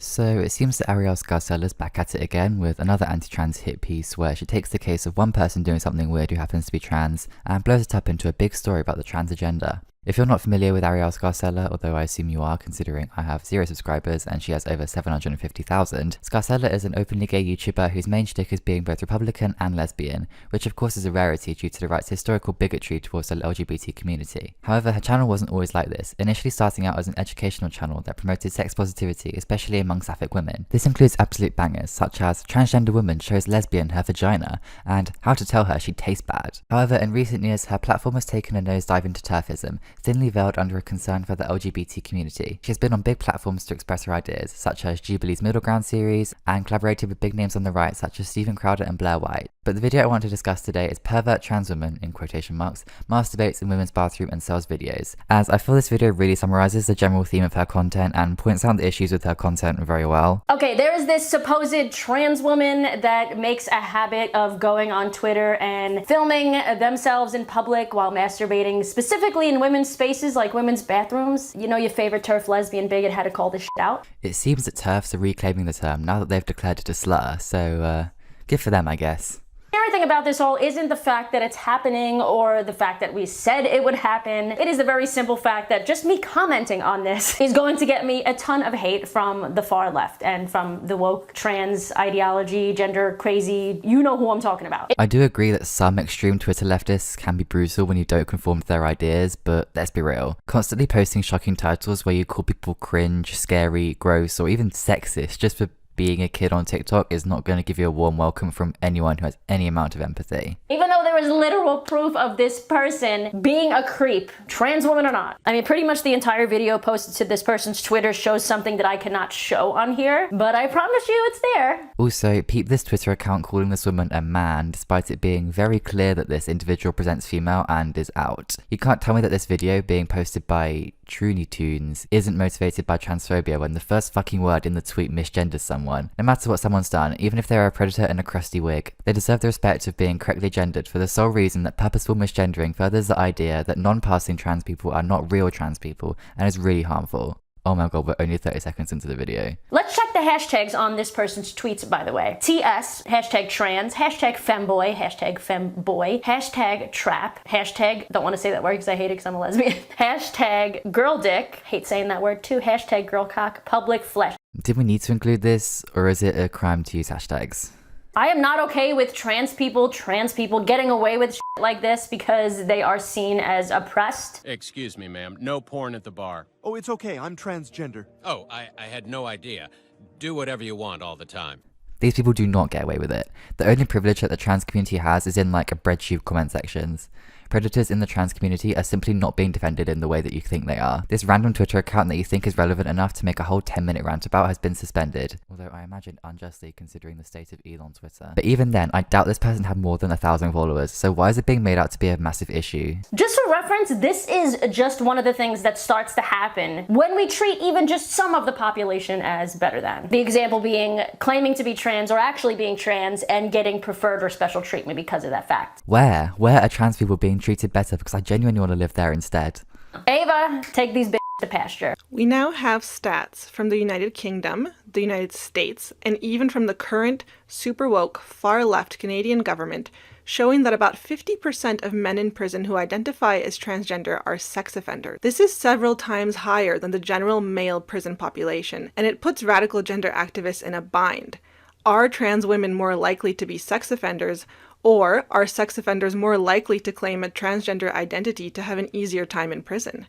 So it seems that Arielle Scarcella's back at it again with another anti-trans hit piece where she takes the case of one person doing something weird who happens to be trans and blows it up into a big story about the trans agenda. If you're not familiar with Arielle Scarcella, although I assume you are considering I have 0 subscribers and she has over 750,000, Scarcella is an openly gay YouTuber whose main shtick is being both Republican and lesbian, which of course is a rarity due to the right's historical bigotry towards the LGBT community. However, her channel wasn't always like this, initially starting out as an educational channel that promoted sex positivity, especially among sapphic women. This includes absolute bangers such as transgender woman shows lesbian her vagina and how to tell her she tastes bad. However, in recent years her platform has taken a nosedive into turfism, thinly veiled under a concern for the LGBT community. She has been on big platforms to express her ideas, such as Jubilee's Middle Ground series, and collaborated with big names on the right such as Stephen Crowder and Blair White. But the video I want to discuss today is pervert trans woman, in quotation marks, masturbates in women's bathroom and sells videos, as I feel this video really summarizes the general theme of her content and points out the issues with her content very well. Okay, there is this supposed trans woman that makes a habit of going on Twitter and filming themselves in public while masturbating, specifically in women's spaces like women's bathrooms. You know your favorite TERF lesbian bigot had to call this shit out. It seems that TERFs are reclaiming the term now that they've declared it a slur, so good for them, I guess. Everything about this all isn't the fact that it's happening or the fact that we said it would happen. It is the very simple fact that just me commenting on this is going to get me a ton of hate from the far left and from the woke trans ideology, gender crazy, you know who I'm talking about. I do agree that some extreme Twitter leftists can be brutal when you don't conform to their ideas, but let's be real. Constantly posting shocking titles where you call people cringe, scary, gross, or even sexist just for being a kid on TikTok is not going to give you a warm welcome from anyone who has any amount of empathy. Even though there is literal proof of this person being a creep, trans woman or not. I mean, pretty much the entire video posted to this person's Twitter shows something that I cannot show on here, but I promise you it's there. Also, peep this Twitter account calling this woman a man, despite it being very clear that this individual presents female and is out. You can't tell me that this video being posted by Truny Tunes isn't motivated by transphobia when the first fucking word in the tweet misgenders someone. No matter what someone's done, even if they're a predator in a crusty wig, they deserve the respect of being correctly gendered for the sole reason that purposeful misgendering furthers the idea that non-passing trans people are not real trans people and is really harmful. Oh my god, we're only 30 seconds into the video. Let's check the hashtags on this person's tweets, by the way. TS, hashtag trans, hashtag femboy, hashtag femboy, hashtag trap, hashtag, don't want to say that word because I hate it because I'm a lesbian, hashtag girl dick, hate saying that word too, hashtag girl cock, public flesh. Did we need to include this, or is it a crime to use hashtags? I am not okay with trans people getting away with shit like this because they are seen as oppressed. Excuse me, ma'am. No porn at the bar. Oh, it's okay. I'm transgender. Oh, I had no idea. Do whatever you want all the time. These people do not get away with it. The only privilege that the trans community has is in like a breadsheet comment sections. Predators in the trans community are simply not being defended in the way that you think they are. This random Twitter account that you think is relevant enough to make a whole 10-minute rant about has been suspended. Although I imagine unjustly considering the state of Elon Twitter. But even then, I doubt this person had more than 1,000 followers, so why is it being made out to be a massive issue? Just for reference, this is just one of the things that starts to happen when we treat even just some of the population as better than. The example being claiming to be trans or actually being trans and getting preferred or special treatment because of that fact. Where are trans people being treated better? Because I genuinely want to live there instead. Ava, take these bitches to pasture. We now have stats from the United Kingdom, the United States, and even from the current super woke far left Canadian government showing that about 50% of men in prison who identify as transgender are sex offenders. This is several times higher than the general male prison population, and it puts radical gender activists in a bind. Are trans women more likely to be sex offenders, or are sex offenders more likely to claim a transgender identity to have an easier time in prison?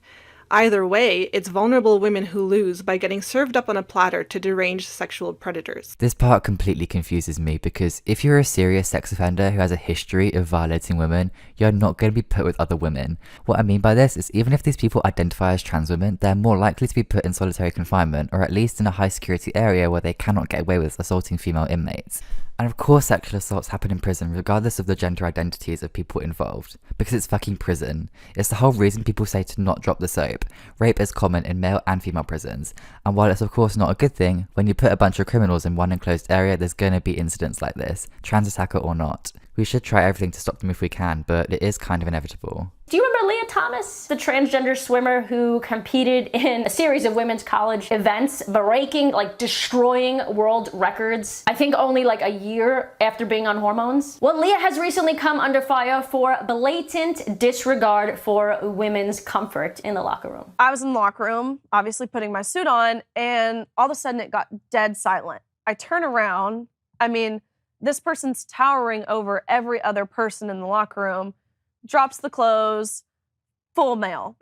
Either way, it's vulnerable women who lose by getting served up on a platter to deranged sexual predators. This part completely confuses me because if you're a serious sex offender who has a history of violating women, you're not going to be put with other women. What I mean by this is even if these people identify as trans women, they're more likely to be put in solitary confinement or at least in a high security area where they cannot get away with assaulting female inmates. And of course sexual assaults happen in prison regardless of the gender identities of people involved, because it's fucking prison. It's the whole reason people say to not drop the soap. Rape is common in male and female prisons, and while it's of course not a good thing, when you put a bunch of criminals in one enclosed area there's gonna be incidents like this, trans attacker or not. We should try everything to stop them if we can, but it is kind of inevitable. Do you remember Leah Thomas, the transgender swimmer who competed in a series of women's college events, breaking, destroying world records, I think only a year after being on hormones? Well, Leah has recently come under fire for blatant disregard for women's comfort in the locker room. I was in the locker room, obviously putting my suit on, and all of a sudden it got dead silent. I turn around, this person's towering over every other person in the locker room, drops the clothes, full male,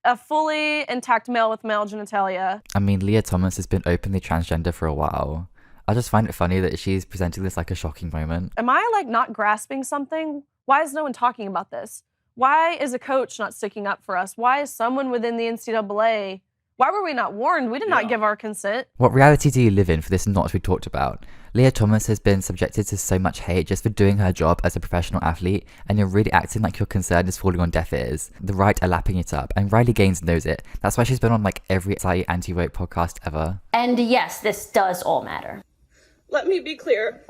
a fully intact male with male genitalia. Leah Thomas has been openly transgender for a while. I just find it funny that she's presenting this like a shocking moment. Am I not grasping something? Why is no one talking about this? Why is a coach not sticking up for us? Why is someone within the NCAA? Why were we not warned? We did not give our consent. What reality do you live in for this not to be talked about? Leah Thomas has been subjected to so much hate just for doing her job as a professional athlete, and you're really acting like your concern is falling on deaf ears. The right are lapping it up, and Riley Gaines knows it. That's why she's been on every anti-woke podcast ever. And yes, this does all matter. Let me be clear.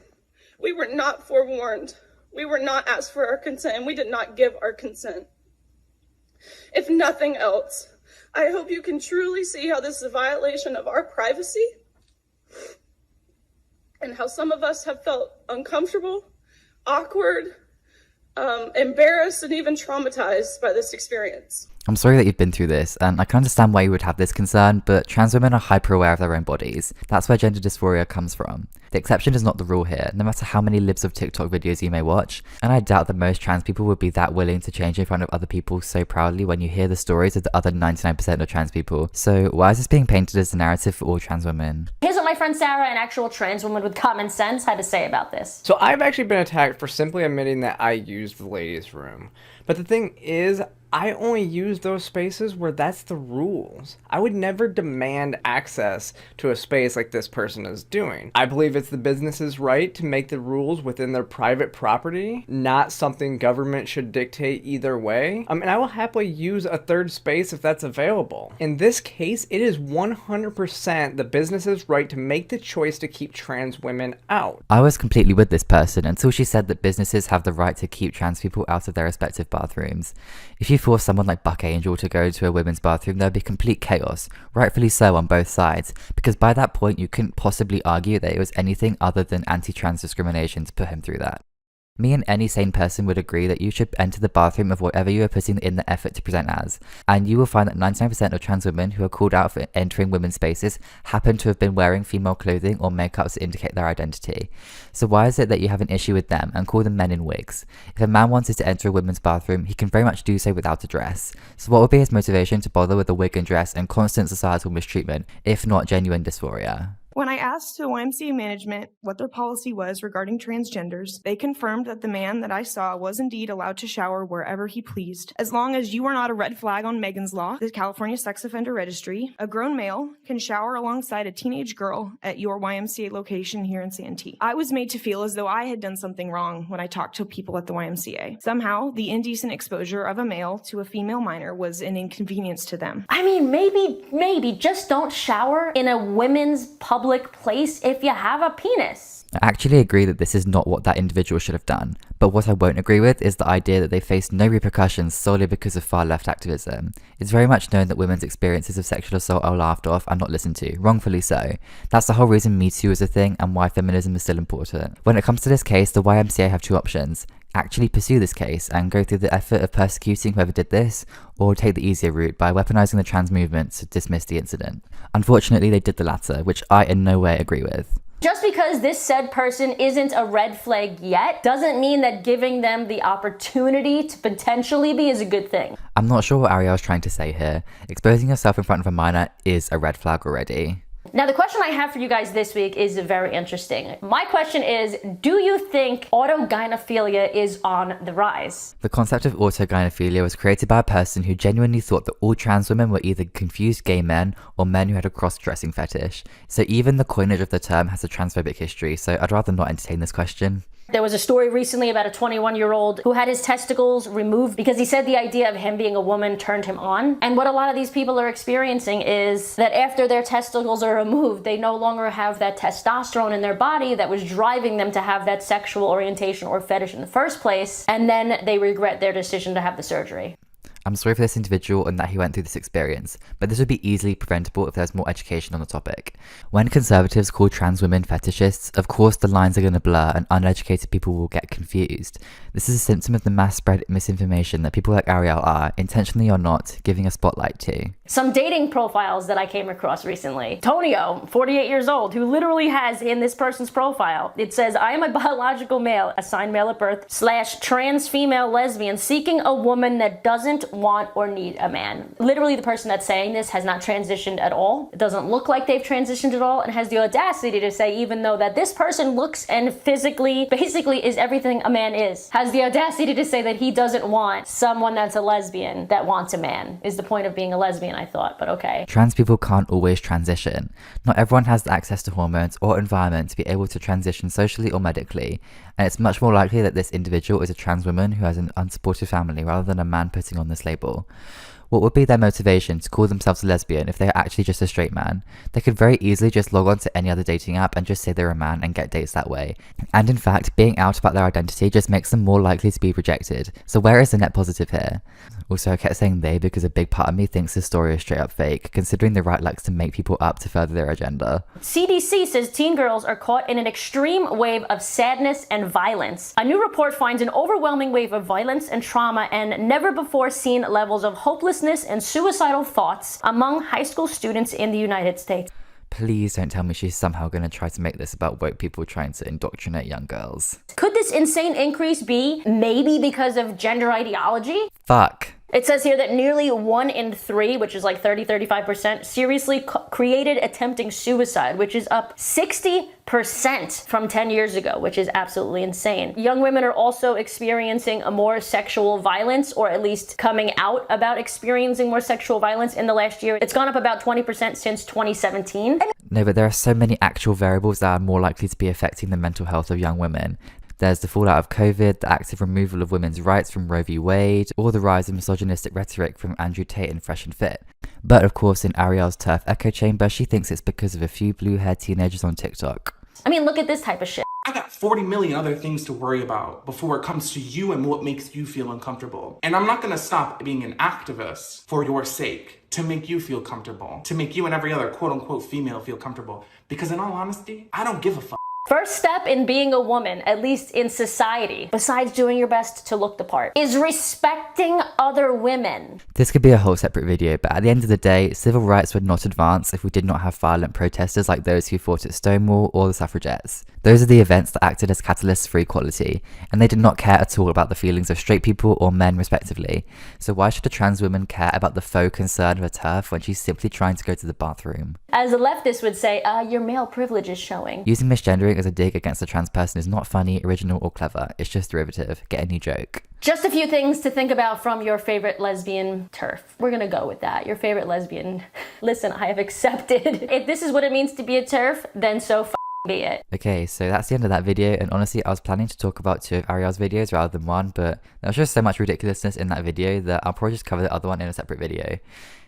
We were not forewarned. We were not asked for our consent, and we did not give our consent. If nothing else, I hope you can truly see how this is a violation of our privacy and how some of us have felt uncomfortable, awkward, embarrassed, and even traumatized by this experience. I'm sorry that you've been through this, and I can understand why you would have this concern, but trans women are hyper-aware of their own bodies. That's where gender dysphoria comes from. The exception is not the rule here, no matter how many libs of TikTok videos you may watch, and I doubt that most trans people would be that willing to change in front of other people so proudly when you hear the stories of the other 99% of trans people. So why is this being painted as a narrative for all trans women? Here's what my friend Sarah, an actual trans woman with common sense, had to say about this. So I've actually been attacked for simply admitting that I used the ladies' room. But the thing is, I only use those spaces where that's the rules. I would never demand access to a space like this person is doing. I believe it's the business's right to make the rules within their private property, not something government should dictate either way. And I will happily use a third space if that's available. In this case, it is 100% the business's right to make the choice to keep trans women out. I was completely with this person until she said that businesses have the right to keep trans people out of their respective bathrooms. If you force someone like Buck Angel to go to a women's bathroom, there'd be complete chaos, rightfully so on both sides, because by that point you couldn't possibly argue that it was anything other than anti-trans discrimination to put him through that. Me and any sane person would agree that you should enter the bathroom of whatever you are putting in the effort to present as, and you will find that 99% of trans women who are called out for entering women's spaces happen to have been wearing female clothing or makeup to indicate their identity. So why is it that you have an issue with them and call them men in wigs? If a man wanted to enter a women's bathroom, he can very much do so without a dress. So what would be his motivation to bother with a wig and dress and constant societal mistreatment, if not genuine dysphoria? When I asked the YMCA management what their policy was regarding transgenders, they confirmed that the man that I saw was indeed allowed to shower wherever he pleased. As long as you are not a red flag on Megan's Law, the California Sex Offender Registry, a grown male can shower alongside a teenage girl at your YMCA location here in Santee. I was made to feel as though I had done something wrong when I talked to people at the YMCA. Somehow, the indecent exposure of a male to a female minor was an inconvenience to them. Maybe just don't shower in a women's public place if you have a penis. I actually agree that this is not what that individual should have done, but what I won't agree with is the idea that they face no repercussions solely because of far-left activism. It's very much known that women's experiences of sexual assault are laughed off and not listened to, wrongfully so. That's the whole reason Me Too is a thing and why feminism is still important. When it comes to this case, the YMCA have two options: actually pursue this case and go through the effort of persecuting whoever did this, or take the easier route by weaponizing the trans movement to dismiss the incident. Unfortunately, they did the latter, which I in no way agree with. Just because this said person isn't a red flag yet doesn't mean that giving them the opportunity to potentially be is a good thing. I'm not sure what Arielle's trying to say here. Exposing yourself in front of a minor is a red flag already. Now, the question I have for you guys this week is very interesting. My question is, do you think autogynephilia is on the rise? The concept of autogynephilia was created by a person who genuinely thought that all trans women were either confused gay men or men who had a cross-dressing fetish. So even the coinage of the term has a transphobic history, so I'd rather not entertain this question. There was a story recently about a 21-year-old who had his testicles removed because he said the idea of him being a woman turned him on. And what a lot of these people are experiencing is that after their testicles are removed, they no longer have that testosterone in their body that was driving them to have that sexual orientation or fetish in the first place, and then they regret their decision to have the surgery. I'm sorry for this individual and that he went through this experience, but this would be easily preventable if there's more education on the topic. When conservatives call trans women fetishists, of course the lines are going to blur and uneducated people will get confused. This is a symptom of the mass spread misinformation that people like Arielle are, intentionally or not, giving a spotlight to. Some dating profiles that I came across recently. Tonio, 48 years old, who literally has in this person's profile, it says, I am a biological male, assigned male at birth, / trans female lesbian, seeking a woman that doesn't want or need a man. Literally the person that's saying this has not transitioned at all. It doesn't look like they've transitioned at all, and has the audacity to say, even though that this person looks and physically, basically is everything a man is, has the audacity to say that he doesn't want someone that's a lesbian that wants a man, is the point of being a lesbian, I thought, but okay. Trans people can't always transition. Not everyone has the access to hormones or environment to be able to transition socially or medically, and it's much more likely that this individual is a trans woman who has an unsupportive family rather than a man putting on this label. What would be their motivation to call themselves a lesbian if they're actually just a straight man? They could very easily just log on to any other dating app and just say they're a man and get dates that way. And in fact, being out about their identity just makes them more likely to be rejected. So where is the net positive here? Also, I kept saying they because a big part of me thinks this story is straight up fake, considering the right likes to make people up to further their agenda. CDC says teen girls are caught in an extreme wave of sadness and violence. A new report finds an overwhelming wave of violence and trauma and never before seen levels of hopelessness and suicidal thoughts among high school students in the United States. Please don't tell me she's somehow going to try to make this about woke people trying to indoctrinate young girls. Could this insane increase be maybe because of gender ideology? Fuck. It says here that nearly 1 in 3, which is like 35%, seriously created attempting suicide, which is up 60% from 10 years ago, which is absolutely insane. Young women are also experiencing a more sexual violence, or at least coming out about experiencing more sexual violence in the last year. It's gone up about 20% since 2017. No, but there are so many actual variables that are more likely to be affecting the mental health of young women. There's the fallout of COVID, the active removal of women's rights from Roe v. Wade, or the rise of misogynistic rhetoric from Andrew Tate in Fresh and Fit. But of course, in Arielle's turf echo chamber, she thinks it's because of a few blue-haired teenagers on TikTok. I mean, look at this type of shit. I got 40 million other things to worry about before it comes to you and what makes you feel uncomfortable. And I'm not gonna stop being an activist for your sake, to make you feel comfortable, to make you and every other quote-unquote female feel comfortable. Because in all honesty, I don't give a fuck. First step in being a woman, at least in society, besides doing your best to look the part, is respecting other women. This could be a whole separate video, but at the end of the day, civil rights would not advance if we did not have violent protesters like those who fought at Stonewall or the suffragettes. Those are the events that acted as catalysts for equality, and they did not care at all about the feelings of straight people or men respectively. So why should a trans woman care about the faux concern of a TERF when she's simply trying to go to the bathroom? As a leftist would say, your male privilege is showing. Using misgendering as a dig against a trans person is not funny, original, or clever. It's just derivative. Get a new joke. Just a few things to think about from your favorite lesbian TERF. We're gonna go with that. Your favorite lesbian. Listen, I have accepted. If this is what it means to be a TERF, then so be it. Okay, so that's the end of that video, and honestly I was planning to talk about 2 of Arielle's videos rather than 1, but there was just so much ridiculousness in that video that I'll probably just cover the other one in a separate video.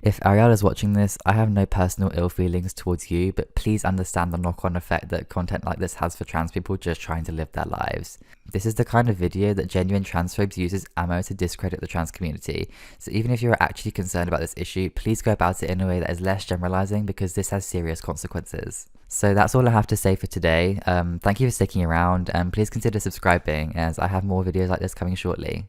If Arielle is watching this, I have no personal ill feelings towards you, but please understand the knock-on effect that content like this has for trans people just trying to live their lives. This is the kind of video that genuine transphobes use as ammo to discredit the trans community, so even if you're actually concerned about this issue, please go about it in a way that is less generalizing because this has serious consequences. So that's all I have to say for today. Thank you for sticking around, and please consider subscribing as I have more videos like this coming shortly.